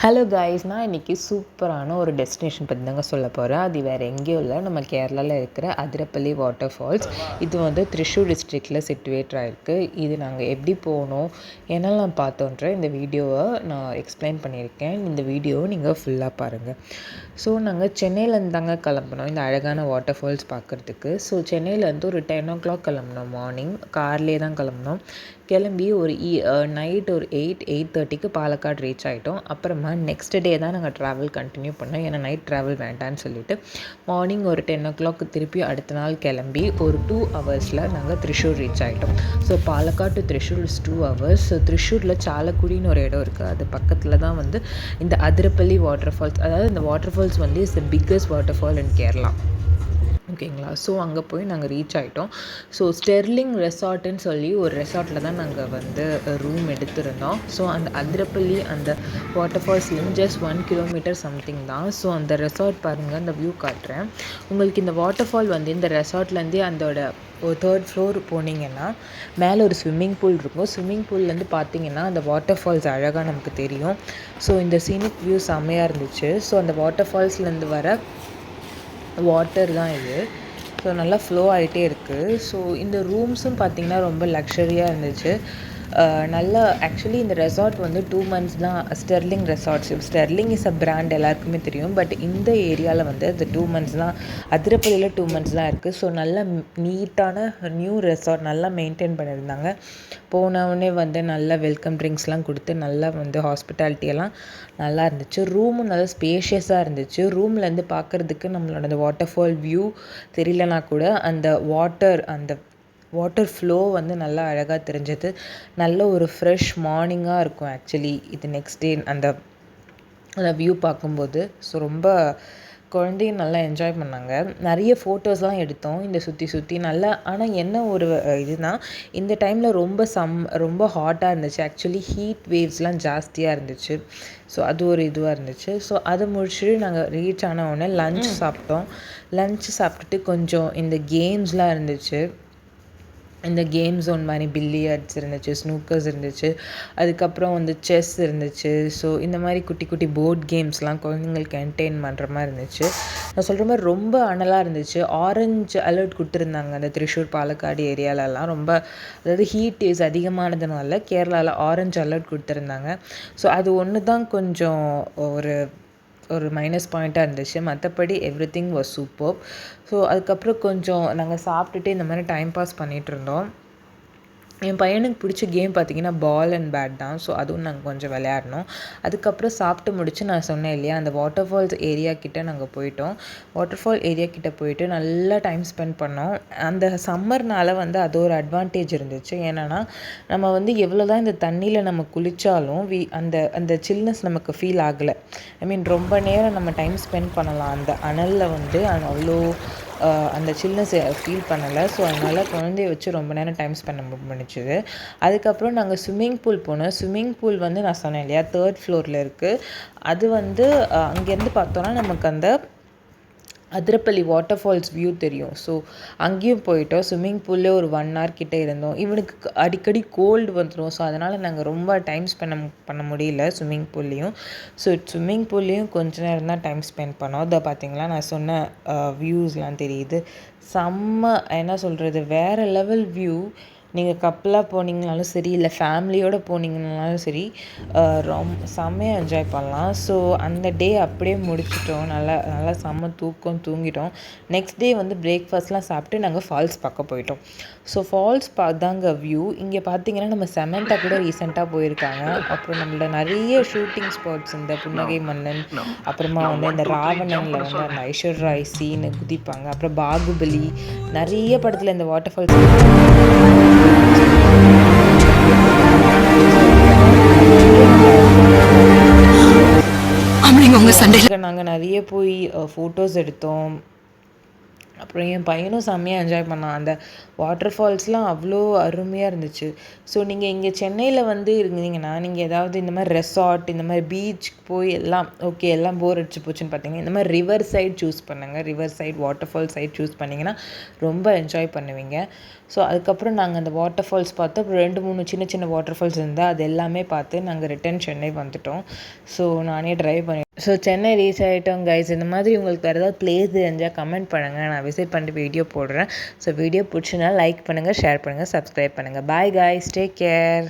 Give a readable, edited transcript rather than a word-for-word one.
Hello guys, நான் இன்றைக்கி சூப்பரான ஒரு டெஸ்டினேஷன் பற்றி தாங்க சொல்ல போகிறேன். அது வேறு எங்கேயும் இல்லை, நம்ம கேரளாவில் இருக்கிற அதிரப்பள்ளி வாட்டர் ஃபால்ஸ். இது வந்து த்ரிஷூர் டிஸ்ட்ரிக்டில் சிட்டுவேட் ஆகிருக்கு. இது நாங்கள் எப்படி போனோம், என்னெல்லாம் பார்த்தோன்ற இந்த வீடியோவை நான் எக்ஸ்பிளைன் பண்ணியிருக்கேன். இந்த வீடியோவை நீங்கள் ஃபுல்லாக பாருங்கள். ஸோ நாங்கள் சென்னையிலேருந்து தாங்க கிளம்புனோம் இந்த அழகான வாட்டர் ஃபால்ஸ் பார்க்குறதுக்கு. ஸோ சென்னையிலேருந்து ஒரு 10 o'clock கிளம்புனோம். மார்னிங் கார்லேயே தான் கிளம்புனோம். கிளம்பி ஒரு நைட் ஒரு 8:30க்கு பாலக்காடு ரீச் ஆகிட்டோம். அப்புறமா நெக்ஸ்ட் டே தான் நாங்கள் ட்ராவல் கண்டினியூ பண்ணோம். ஏன்னா நைட் ட்ராவல் வேண்டான்னு சொல்லிவிட்டு மார்னிங் ஒரு 10 o'clock திருப்பி அடுத்த நாள் கிளம்பி ஒரு 2 hours நாங்கள் த்ரிஷூர் ரீச் ஆகிட்டோம். So Palakkad to Thrissur is 2 hours. So த்ரிஷூரில் சாலக்குடின்னு ஒரு இடம் இருக்குது. அது பக்கத்தில் தான் வந்து இந்த அதிரப்பள்ளி வாட்டர் ஃபால்ஸ். அதாவது இந்த வாட்டர் ஃபால்ஸ் வந்து is the biggest waterfall in Kerala. ஓகேங்களா. ஸோ அங்கே போய் நாங்கள் ரீச் ஆகிட்டோம். ஸோ ஸ்டெர்லிங் ரெசார்ட்டுன்னு சொல்லி ஒரு ரெசார்ட்டில் தான் நாங்கள் வந்து ரூம் எடுத்திருந்தோம். ஸோ அந்த அதிரப்பள்ளி அந்த வாட்டர் ஃபால்ஸ்லேருந்து ஜஸ்ட் 1 kilometer சம்திங் தான். ஸோ அந்த ரெசார்ட் பாருங்கள், அந்த வியூ காட்டுறேன் உங்களுக்கு. இந்த வாட்டர் ஃபால் வந்து இந்த ரெசார்ட்லேருந்தே அதோட ஒரு 3rd floor போனீங்கன்னா மேலே ஒரு ஸ்விம்மிங் பூல் இருக்கும். ஸ்விம்மிங் பூல்லேருந்து பார்த்தீங்கன்னா அந்த வாட்டர் ஃபால்ஸ் அழகாக நமக்கு தெரியும். ஸோ இந்த சீனிக் வியூ செம்மையாக இருந்துச்சு. ஸோ அந்த வாட்டர் ஃபால்ஸ்லேருந்து வர வாட்டர் தான் இது. ஸோ நல்லா ஃப்ளோ ஆகிட்டே இருக்குது. ஸோ இந்த ரூம்ஸும் பார்த்திங்கன்னா ரொம்ப லக்ஸரியாக இருந்துச்சு. நல்லா ஆக்சுவலி இந்த ரெசார்ட் வந்து 2 months தான். Sterling resorts, Sterling is a brand எல்லாருக்குமே தெரியும். பட் இந்த ஏரியாவில் வந்து அது 2 months தான். அதிரப்பள்ளியில் 2 months தான் இருக்குது. ஸோ நல்ல நீட்டான நியூ ரெசார்ட், நல்லா மெயின்டைன் பண்ணியிருந்தாங்க. போனவுடனே வந்து நல்லா வெல்கம் ட்ரிங்க்ஸ்லாம் கொடுத்து நல்லா வந்து ஹாஸ்பிட்டாலிட்டியெல்லாம் நல்லா இருந்துச்சு. ரூமும் நல்லா ஸ்பேஷியஸாக இருந்துச்சு. ரூம்லேருந்து பார்க்குறதுக்கு நம்மளோட அந்த வாட்டர் ஃபால் வியூ தெரியலனா கூட அந்த வாட்டர் ஃப்ளோ வந்து நல்லா அழகாக தெரிஞ்சது. நல்ல ஒரு ஃப்ரெஷ் மார்னிங்காக இருக்கும் ஆக்சுவலி இது நெக்ஸ்ட் டே அந்த வியூ பார்க்கும்போது. ஸோ ரொம்ப குழந்தையும் நல்லா என்ஜாய் பண்ணாங்க. நிறைய ஃபோட்டோஸ்லாம் எடுத்தோம் இந்த சுற்றி நல்லா. ஆனால் என்ன ஒரு இதுனா இந்த டைமில் ரொம்ப ஹாட்டாக இருந்துச்சு. ஆக்சுவலி ஹீட் வேவ்ஸ்லாம் ஜாஸ்தியாக இருந்துச்சு. ஸோ அது ஒரு இதுவாக இருந்துச்சு. ஸோ அதை முடிச்சுட்டு நாங்கள் ரீச் ஆன உடனே லன்ச் சாப்பிட்டோம். லன்ச் சாப்பிட்டுட்டு கொஞ்சம் இந்த கேம்ஸ்லாம் இருந்துச்சு. இந்த கேம் ஜோன் மாதிரி பில்லியர்ட்ஸ் இருந்துச்சு, ஸ்னூக்கர்ஸ் இருந்துச்சு, அதுக்கப்புறம் வந்து செஸ் இருந்துச்சு. ஸோ இந்த மாதிரி குட்டி குட்டி போர்ட் கேம்ஸ்லாம் குழந்தைங்களுக்கு என்டர்டெயின் பண்ணுற மாதிரி இருந்துச்சு. நான் சொல்கிற மாதிரி ரொம்ப அனலாக இருந்துச்சு. ஆரஞ்சு அலர்ட் கொடுத்துருந்தாங்க அந்த த்ரிஷூர் பாலக்காடு ஏரியாலலாம். ரொம்ப அதாவது ஹீட் இஸ் அதிகமானதுனால கேரளாவில் ஆரஞ்சு அலர்ட் கொடுத்துருந்தாங்க. ஸோ அது ஒன்று தான் கொஞ்சம் ஒரு மைனஸ் பாயிண்ட்டாக இருந்துச்சு. மற்றபடி எவ்ரிதிங் வாஸ் சூப்பர். ஸோ அதுக்கப்புறம் கொஞ்சம் நாங்கள் சாப்பிட்டுட்டு இந்த மாதிரி டைம் பாஸ் பண்ணிகிட்டு இருந்தோம். என் பையனுக்கு பிடிச்ச கேம் பார்த்திங்கன்னா பால் அண்ட் பேட் தான். ஸோ அதுவும் நாங்கள் கொஞ்சம் விளையாடினோம். அதுக்கப்புறம் சாப்பிட்டு முடிச்சு நான் சொன்னேன் இல்லையா, அந்த வாட்டர் ஃபால்ஸ் ஏரியா கிட்டே நாங்கள் போயிட்டோம். வாட்டர் ஃபால் ஏரியா கிட்டே போயிட்டு நல்லா டைம் ஸ்பெண்ட் பண்ணோம். அந்த சம்மர்னால் வந்து அது ஒரு அட்வான்டேஜ் இருந்துச்சு. ஏன்னா நம்ம வந்து எவ்வளோ தான் இந்த தண்ணியில் நம்ம குளித்தாலும் அந்த சில்னஸ் நமக்கு ஃபீல் ஆகலை. ரொம்ப நேரம் நம்ம டைம் ஸ்பெண்ட் பண்ணலாம். அந்த அனலில் வந்து அவ்வளோ அந்த சில்னஸ் ஃபீல் பண்ணலை. ஸோ அதனால் குழந்தைய வச்சு ரொம்ப நேரம் டைம் ஸ்பெண்ட் பண்ணிச்சுது. அதுக்கப்புறம் நாங்கள் ஸ்விம்மிங் பூல் போனோம். ஸ்விம்மிங் பூல் வந்து நான் சொன்னேன் இல்லையா 3rd floor இருக்குது. அது வந்து அங்கேருந்து பார்த்தோன்னா நமக்கு அந்த அதிரப்பள்ளி வாட்டர் ஃபால்ஸ் வியூ தெரியும். ஸோ அங்கேயும் போயிட்டோம். ஸ்விம்மிங் பூல்லே ஒரு 1 hour கிட்டே இருந்தோம். இவனுக்கு அடிக்கடி கோல்டு வந்துடும். ஸோ அதனால் நாங்கள் ரொம்ப டைம் ஸ்பெண்ட் பண்ண முடியல ஸ்விம்மிங் பூல்லையும். ஸோ ஸ்விம்மிங் பூல்லையும் கொஞ்ச நேரம் தான் டைம் ஸ்பெண்ட் பண்ணோம். அதை பார்த்திங்களா நான் சொன்ன வியூஸ்லாம் தெரியுது. செம்ம என்ன சொல்கிறது, வேறு லெவல் வியூ. நீங்கள் கப்பலாக போனீங்கனாலும் சரி, இல்லை ஃபேமிலியோடு போனீங்கனாலும் சரி, ரொம்ப செம்மையாக என்ஜாய் பண்ணலாம். ஸோ அந்த டே அப்படியே முடிச்சிட்டோம். நல்லா செம்ம தூங்கிட்டோம். நெக்ஸ்ட் டே வந்து பிரேக்ஃபாஸ்ட்லாம் சாப்பிட்டு நாங்கள் ஃபால்ஸ் பார்க்க போயிட்டோம். ஸோ ஃபால்ஸ் பார்த்தாங்க வியூ. இங்கே பார்த்தீங்கன்னா நம்ம செமண்டா கூட ரீசெண்டாக போயிருக்காங்க. அப்புறம் நம்மளோட நிறைய ஷூட்டிங் ஸ்பாட்ஸ், இந்த புன்னகை மன்னன், அப்புறமா வந்து இந்த ராவணனில் வந்து அந்த ஐஸ்வர்யா சீனு குதிப்பாங்க, அப்புறம் பாகுபலி, நிறைய படத்தில் இந்த வாட்டர் ஃபால்ஸ் நாங்கள் நிறைய போய் ஃபோட்டோஸ் எடுத்தோம். அப்புறம் என் பையனும் செம்மையாக என்ஜாய் பண்ணான். அந்த வாட்டர் ஃபால்ஸ்லாம் அவ்வளோ அருமையாக இருந்துச்சு. ஸோ நீங்கள் இங்கே சென்னையில் வந்து இருந்தீங்கன்னா நீங்கள் ஏதாவது இந்த மாதிரி ரெசார்ட் இந்த மாதிரி பீச்சுக்கு போய் எல்லாம் ஓகே எல்லாம் போர் அடிச்சு போச்சுன்னு பார்த்தீங்கன்னா இந்த மாதிரி ரிவர் சைட் சூஸ் பண்ணுங்கள். River side waterfall side choose பண்ணிங்கன்னா ரொம்ப என்ஜாய் பண்ணுவீங்க. ஸோ அதுக்கப்புறம் நாங்கள் அந்த வாட்டர் ஃபால்ஸ் பார்த்து அப்புறம் 2-3 சின்ன சின்ன வாட்டர் ஃபால்ஸ் இருந்தால் அது எல்லாமே பார்த்து நாங்கள் ரிட்டர்ன் சென்னை வந்துட்டோம். ஸோ நானே ட்ரைவ் பண்ணி ஸோ சென்னை ரீச் ஆகிட்டோம் கைஸ். இந்த மாதிரி உங்களுக்கு வேறு ஏதாவது பிளேஸ் இருந்தால் கமெண்ட் பண்ணுங்கள், நான் விசிட் பண்ணிட்டு வீடியோ போடுறேன். ஸோ வீடியோ பிடிச்சினா லைக் பண்ணுங்கள், ஷேர் பண்ணுங்கள், சப்ஸ்கிரைப் பண்ணுங்கள். Bye guys, take care.